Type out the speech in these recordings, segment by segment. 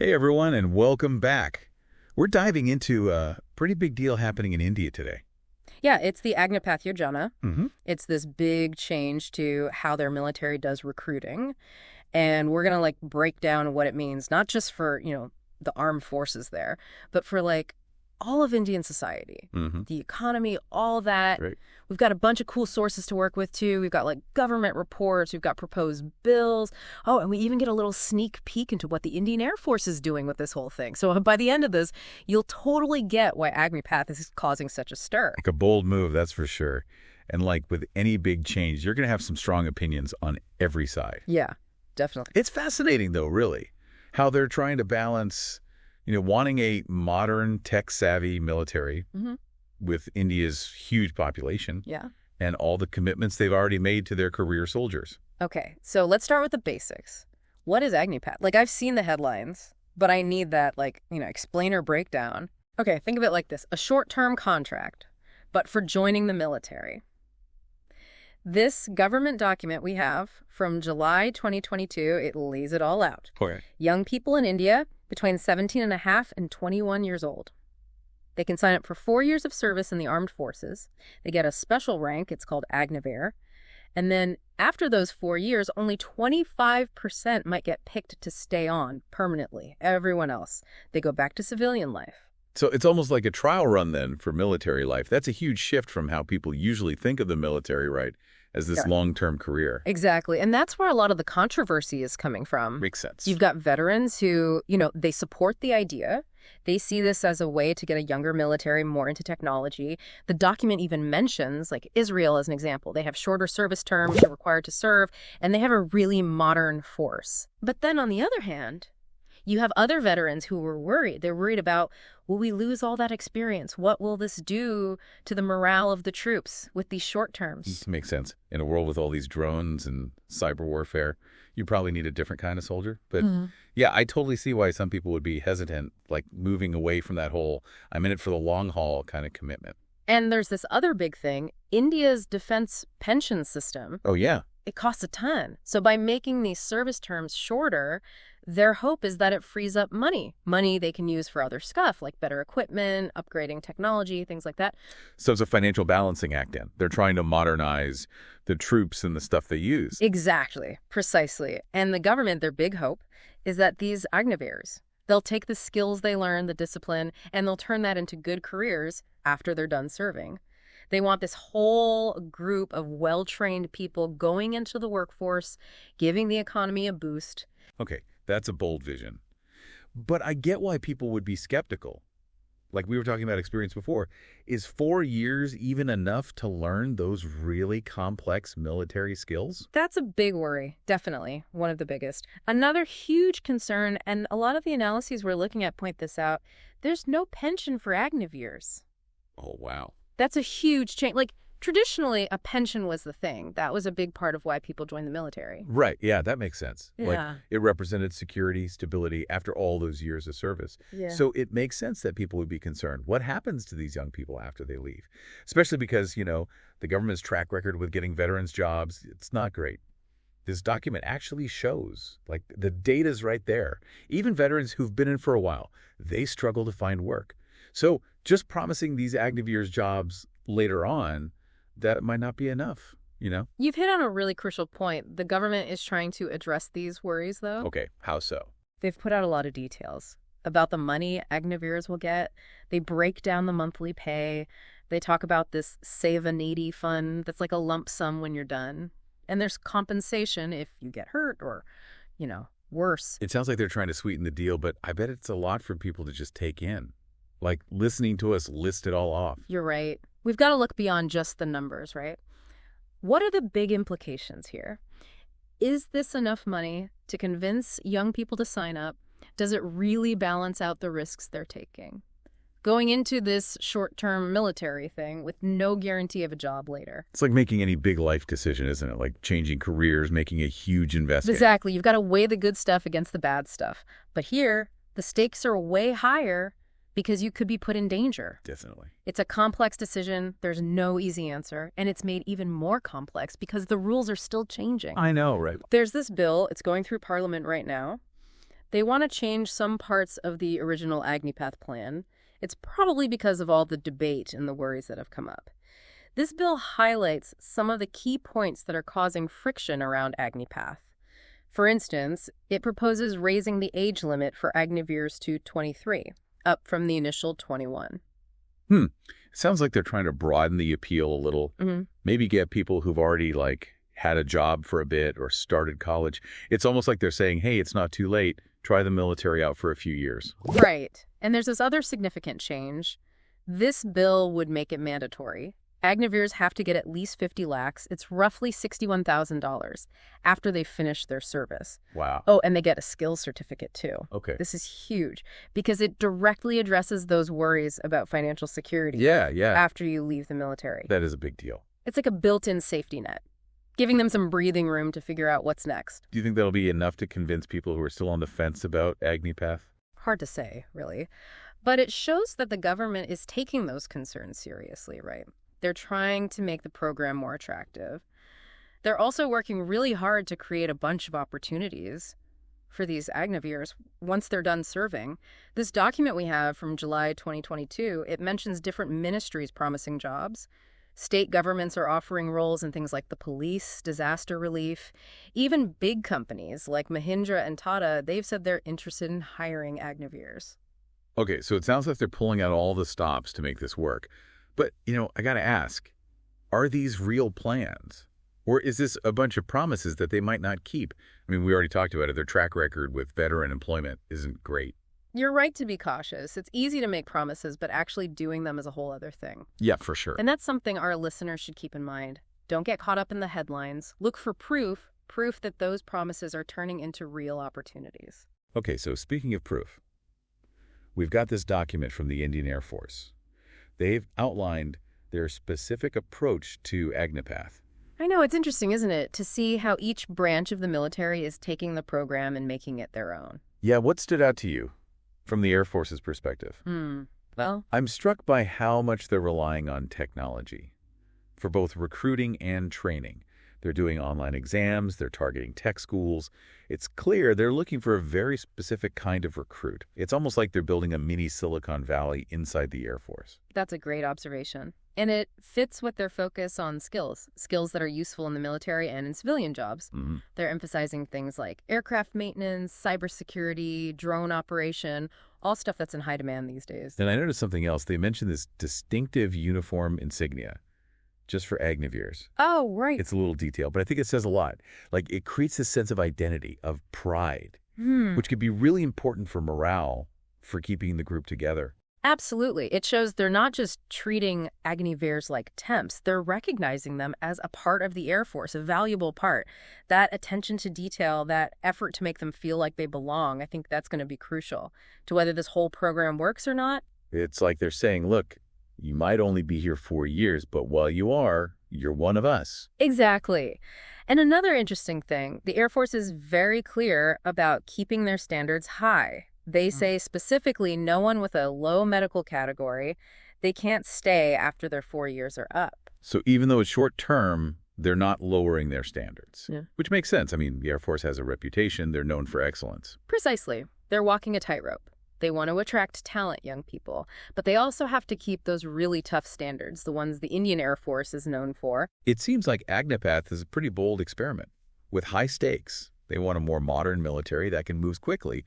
Hey everyone, and welcome back. We're diving into a pretty big deal happening in India today. Yeah, it's the Agnipathya. hmm It's this big change to how their military does recruiting. And we're going to break down what it means, not just for, the armed forces there, but for all of Indian society, hmm the economy, all that. Great. We've got a bunch of cool sources to work with too. We've got government reports, we've got proposed bills. Oh, and we even get a little sneak peek into what the Indian Air Force is doing with this whole thing. So by the end of this, you'll totally get why Agnipath is causing such a stir. Like a bold move, that's for sure. And like with any big change, you're going to have some strong opinions on every side. Yeah, definitely. It's fascinating though, really, how they're trying to balance, wanting a modern tech-savvy military hmm with India's huge population Yeah. and all the commitments they've already made to their career soldiers. Okay, so let's start with the basics. What is Agnipath? I've seen the headlines, but I need that, explainer breakdown. Okay, think of it like this. A short-term contract, but for joining the military. This government document we have from July 2022, it lays it all out. Okay. Young people in India between 17 and a half and 21 years old. They can sign up for 4 years of service in the armed forces. They get a special rank, it's called Agniveer. And then after those 4 years, only 25% might get picked to stay on permanently. Everyone else, they go back to civilian life. So it's almost like a trial run then for military life. That's a huge shift from how people usually think of the military, right, as this Yeah. long-term career. Exactly. And that's where a lot of the controversy is coming from. Makes sense. You've got veterans who, they support the idea. They see this as a way to get a younger military more into technology. The document even mentions, Israel as an example. They have shorter service terms, they're required to serve, and they have a really modern force. But then on the other hand, you have other veterans who were worried. They're worried about, will we lose all that experience? What will this do to the morale of the troops with these short terms? Makes sense. In a world with all these drones and cyber warfare, you probably need a different kind of soldier. But yeah, I totally see why some people would be hesitant, moving away from that whole I'm in it for the long haul kind of commitment. And there's this other big thing, India's defense pension system. Oh, yeah. It costs a ton. So by making these service terms shorter, their hope is that it frees up money they can use for other stuff, like better equipment, upgrading technology, things like that. So it's a financial balancing act then. They're trying to modernize the troops and the stuff they use. Exactly, precisely. And the government, their big hope is that these Agniveers, they'll take the skills they learn, the discipline, and they'll turn that into good careers after they're done serving. They want this whole group of well-trained people going into the workforce, giving the economy a boost. Okay, that's a bold vision. But I get why people would be skeptical. Like we were talking about experience before. Is 4 years even enough to learn those really complex military skills? That's a big worry, definitely, one of the biggest. Another huge concern, and a lot of the analyses we're looking at point this out, there's no pension for Agniveers. Oh, wow. That's a huge change. Traditionally, a pension was the thing. That was a big part of why people joined the military. Right, yeah, that makes sense. Yeah. It represented security, stability after all those years of service. Yeah. So it makes sense that people would be concerned. What happens to these young people after they leave? Especially because, the government's track record with getting veterans jobs, it's not great. This document actually shows, the data's right there. Even veterans who've been in for a while, they struggle to find work. So just promising these Agniveers jobs later on, that might not be enough, You've hit on a really crucial point. The government is trying to address these worries, though. Okay, how so? They've put out a lot of details about the money Agniveers will get. They break down the monthly pay. They talk about this Save a Needy fund that's like a lump sum when you're done. And there's compensation if you get hurt or, worse. It sounds like they're trying to sweeten the deal, but I bet it's a lot for people to just take in. Listening to us list it all off. You're right. We've got to look beyond just the numbers, right? What are the big implications here? Is this enough money to convince young people to sign up? Does it really balance out the risks they're taking? Going into this short-term military thing with no guarantee of a job later. It's like making any big life decision, isn't it? Like changing careers, making a huge investment. Exactly. You've got to weigh the good stuff against the bad stuff. But here, the stakes are way higher because you could be put in danger. Definitely. It's a complex decision. There's no easy answer. And it's made even more complex because the rules are still changing. I know, right? There's this bill. It's going through Parliament right now. They want to change some parts of the original Agnipath plan. It's probably because of all the debate and the worries that have come up. This bill highlights some of the key points that are causing friction around Agnipath. For instance, it proposes raising the age limit for Agniveers to 23, up from the initial 21. Sounds like they're trying to broaden the appeal a little. Maybe get people who've already, had a job for a bit or started college. It's almost like they're saying, hey, it's not too late. Try the military out for a few years. Right. And there's this other significant change. This bill would make it mandatory. Agniveers have to get at least 50 lakhs. It's roughly $61,000 after they finish their service. Wow. Oh, and they get a skills certificate too. Okay. This is huge because it directly addresses those worries about financial security Yeah. after you leave the military. That is a big deal. It's like a built-in safety net, giving them some breathing room to figure out what's next. Do you think that'll be enough to convince people who are still on the fence about Agnipath? Hard to say, really. But it shows that the government is taking those concerns seriously, right? They're trying to make the program more attractive. They're also working really hard to create a bunch of opportunities for these Agniveers once they're done serving. This document we have from July 2022, it mentions different ministries promising jobs. State governments are offering roles in things like the police, disaster relief. Even big companies like Mahindra and Tata, they've said they're interested in hiring Agniveers. Okay, so it sounds like they're pulling out all the stops to make this work. But, I got to ask, are these real plans? Or is this a bunch of promises that they might not keep? I mean, we already talked about it. Their track record with veteran employment isn't great. You're right to be cautious. It's easy to make promises, but actually doing them is a whole other thing. Yeah, for sure. And that's something our listeners should keep in mind. Don't get caught up in the headlines. Look for proof that those promises are turning into real opportunities. Okay, so speaking of proof, we've got this document from the Indian Air Force. They've outlined their specific approach to Agnipath. I know, it's interesting, isn't it, to see how each branch of the military is taking the program and making it their own. Yeah, what stood out to you from the Air Force's perspective? Well, I'm struck by how much they're relying on technology for both recruiting and training. They're doing online exams, they're targeting tech schools. It's clear they're looking for a very specific kind of recruit. It's almost like they're building a mini Silicon Valley inside the Air Force. that's a great observation. And it fits with their focus on skills that are useful in the military and in civilian jobs. They're emphasizing things like aircraft maintenance, cybersecurity, drone operation, all stuff that's in high demand these days. And I noticed something else. They mentioned this distinctive uniform insignia just for Agniveers. Oh, right. It's a little detail, but I think it says a lot. It creates this sense of identity, of pride, which could be really important for morale, for keeping the group together. Absolutely. It shows they're not just treating Agniveers like temps. They're recognizing them as a part of the Air Force, a valuable part. That attention to detail, that effort to make them feel like they belong, I think that's going to be crucial to whether this whole program works or not. It's like they're saying, look, you might only be here 4 years, but while you are, you're one of us. Exactly. And another interesting thing, the Air Force is very clear about keeping their standards high. They say specifically no one with a low medical category, they can't stay after their 4 years are up. So even though it's short term, they're not lowering their standards, which makes sense. I mean, the Air Force has a reputation. They're known for excellence. Precisely. They're walking a tightrope. They want to attract talent, young people, but they also have to keep those really tough standards, the ones the Indian Air Force is known for. It seems like Agnipath is a pretty bold experiment with high stakes. They want a more modern military that can move quickly,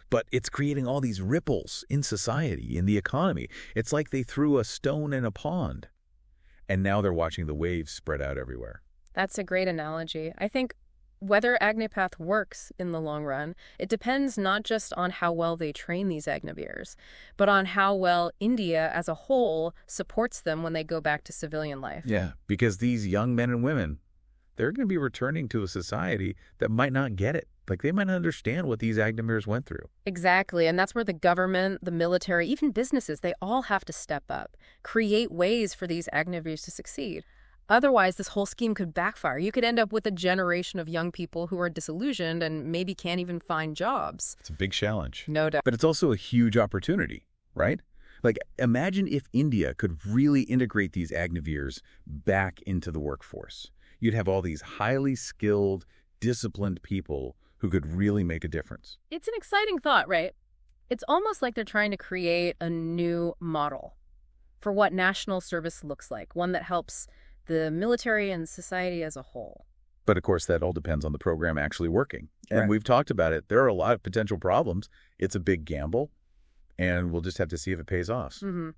but it's creating all these ripples in society, in the economy. It's like they threw a stone in a pond, and now they're watching the waves spread out everywhere. That's a great analogy. I think whether Agnipath works in the long run, it depends not just on how well they train these Agniveers, but on how well India as a whole supports them when they go back to civilian life. Yeah, because these young men and women, they're going to be returning to a society that might not get it. They might not understand what these Agniveers went through. Exactly, and that's where the government, the military, even businesses, they all have to step up, create ways for these Agniveers to succeed. Otherwise, this whole scheme could backfire. You could end up with a generation of young people who are disillusioned and maybe can't even find jobs. It's a big challenge. No doubt. But it's also a huge opportunity, right? Imagine if India could really integrate these Agniveers back into the workforce. You'd have all these highly skilled, disciplined people who could really make a difference. It's an exciting thought, right? It's almost like they're trying to create a new model for what national service looks like, one that helps the military and society as a whole. But of course, that all depends on the program actually working. And Right. we've talked about it. There are a lot of potential problems. It's a big gamble, and we'll just have to see if it pays off. Mm-hmm.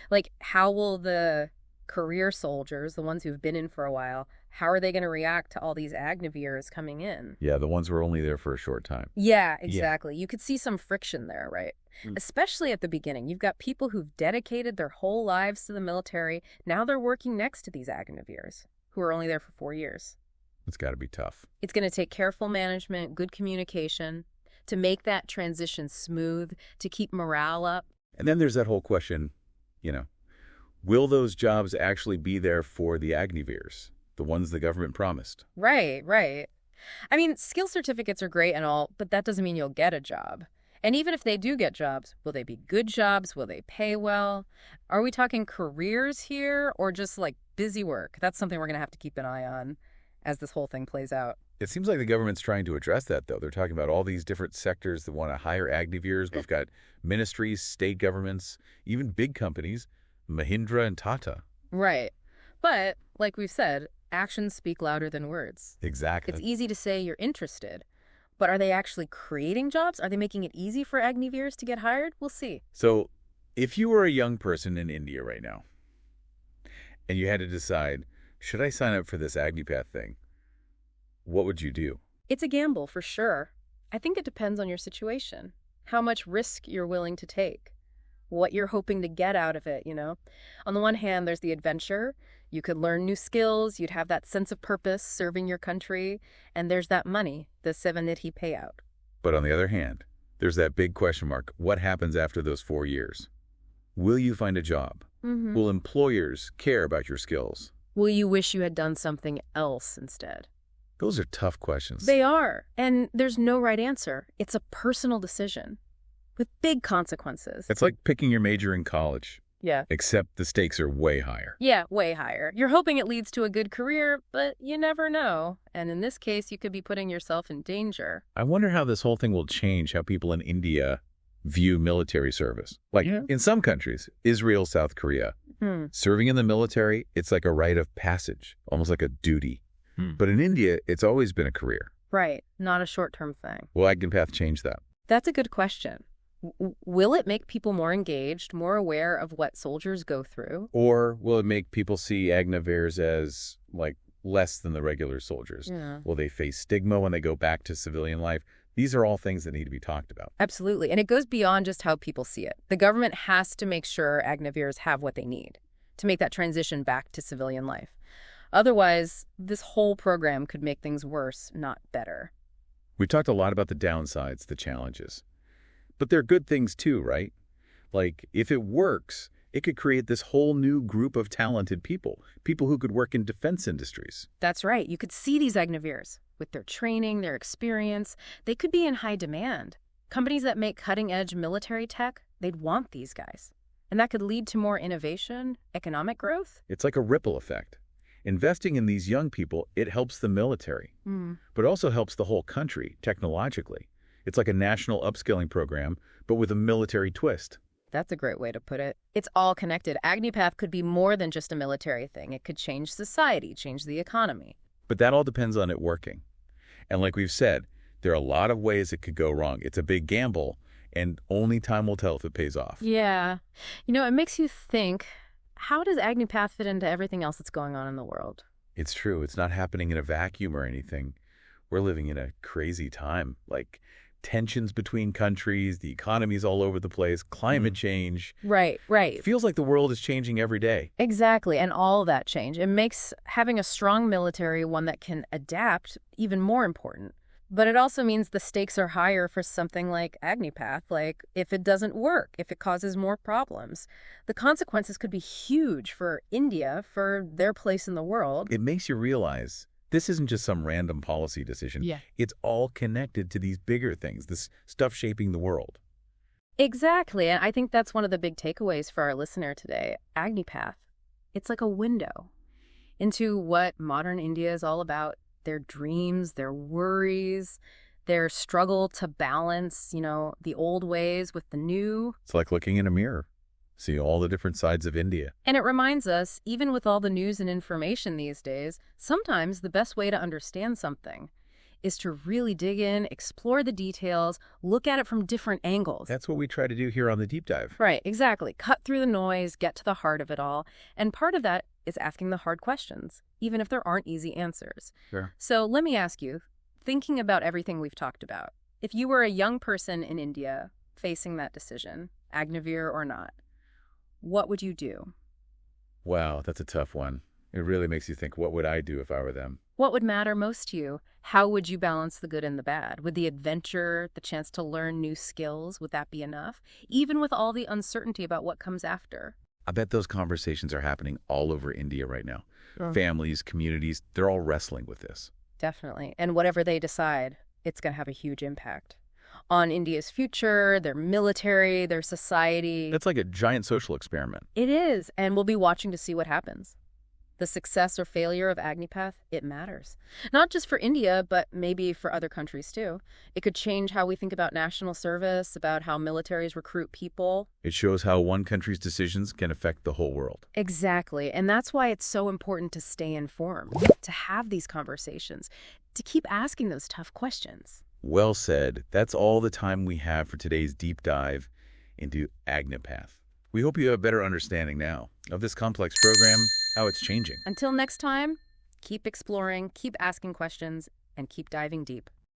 Like, how will the career soldiers, the ones who've been in for a while, how are they going to react to all these Agniveers coming in? Yeah, the ones who are only there for a short time. Yeah, exactly. You could see some friction there, right? Mm. Especially at the beginning. You've got people who've dedicated their whole lives to the military. Now they're working next to these Agniveers, who are only there for 4 years. It's got to be tough. It's going to take careful management, good communication, to make that transition smooth, to keep morale up. And then there's that whole question, will those jobs actually be there for the Agniveers, the ones the government promised? Right, right. I mean, skill certificates are great and all, but that doesn't mean you'll get a job. And even if they do get jobs, will they be good jobs? Will they pay well? Are we talking careers here or just like busy work? That's something we're going to have to keep an eye on as this whole thing plays out. It seems like the government's trying to address that, though. They're talking about all these different sectors that want to hire Agniveers. We've got ministries, state governments, even big companies, Mahindra and Tata. Right. But, like we've said, actions speak louder than words. Exactly. It's easy to say you're interested, but are they actually creating jobs? Are they making it easy for Agniveers to get hired? We'll see. So if you were a young person in India right now, and you had to decide, should I sign up for this Agnipath thing? What would you do? It's a gamble, for sure. I think it depends on your situation, how much risk you're willing to take, what you're hoping to get out of it, On the one hand, there's the adventure. You could learn new skills. You'd have that sense of purpose serving your country. And there's that money, the Sevanidhi payout. But on the other hand, there's that big question mark. What happens after those 4 years? Will you find a job? Mm-hmm. Will employers care about your skills? Will you wish you had done something else instead? Those are tough questions. They are. And there's no right answer. It's a personal decision with big consequences. It's like picking your major in college. Yeah. Except the stakes are way higher. Yeah, way higher. You're hoping it leads to a good career, but you never know. And in this case, you could be putting yourself in danger. I wonder how this whole thing will change how people in India view military service. Like in some countries, Israel, South Korea, serving in the military, it's like a rite of passage, almost like a duty. But in India, it's always been a career. Right, not a short-term thing. Will Agnipath change that? That's a good question. Will it make people more engaged, more aware of what soldiers go through? Or will it make people see Agniveers as, less than the regular soldiers? Yeah. Will they face stigma when they go back to civilian life? These are all things that need to be talked about. Absolutely. And it goes beyond just how people see it. The government has to make sure Agniveers have what they need to make that transition back to civilian life. Otherwise, this whole program could make things worse, not better. We talked a lot about the downsides, the challenges. But there are good things too, right? Like, if it works, it could create this whole new group of talented people who could work in defense industries. That's right. You could see these Agniveers with their training, their experience. They could be in high demand. Companies that make cutting-edge military tech, they'd want these guys. And that could lead to more innovation, economic growth. It's like a ripple effect. Investing in these young people, it helps the military, but also helps the whole country technologically. It's like a national upskilling program, but with a military twist. That's a great way to put it. It's all connected. Agnipath could be more than just a military thing. It could change society, change the economy. But that all depends on it working. And like we've said, there are a lot of ways it could go wrong. It's a big gamble, and only time will tell if it pays off. Yeah. It makes you think, how does Agnipath fit into everything else that's going on in the world? It's true. It's not happening in a vacuum or anything. We're living in a crazy time. Like, tensions between countries, the economy's all over the place, climate change. Right. It feels like the world is changing every day. Exactly, and all that change. It makes having a strong military, one that can adapt, even more important. But it also means the stakes are higher for something like Agnipath, like if it doesn't work, if it causes more problems. The consequences could be huge for India, for their place in the world. It makes you realize this isn't just some random policy decision. Yeah. It's all connected to these bigger things, this stuff shaping the world. Exactly, and I think that's one of the big takeaways for our listener today. Agnipath, it's like a window into what modern India is all about. Their dreams, their worries, their struggle to balance, the old ways with the new. It's like looking in a mirror, see all the different sides of India. And it reminds us, even with all the news and information these days, sometimes the best way to understand something is to really dig in, explore the details, look at it from different angles. That's what we try to do here on the Deep Dive. Right, exactly. Cut through the noise, get to the heart of it all. And part of that is asking the hard questions, even if there aren't easy answers. Sure. So let me ask you, thinking about everything we've talked about, if you were a young person in India facing that decision, Agniveer or not, what would you do? Wow, that's a tough one. It really makes you think, what would I do if I were them? What would matter most to you? How would you balance the good and the bad? Would the adventure, the chance to learn new skills, would that be enough? Even with all the uncertainty about what comes after? I bet those conversations are happening all over India right now. Sure. Families, communities, they're all wrestling with this. Definitely. And whatever they decide, it's going to have a huge impact on India's future, their military, their society. It's like a giant social experiment. It is. And we'll be watching to see what happens. The success or failure of Agnipath, it matters. Not just for India, but maybe for other countries too. It could change how we think about national service, about how militaries recruit people. It shows how one country's decisions can affect the whole world. Exactly. And that's why it's so important to stay informed, to have these conversations, to keep asking those tough questions. Well said. That's all the time we have for today's deep dive into Agnipath. We hope you have a better understanding now of this complex program, how it's changing. Until next time, keep exploring, keep asking questions, and keep diving deep.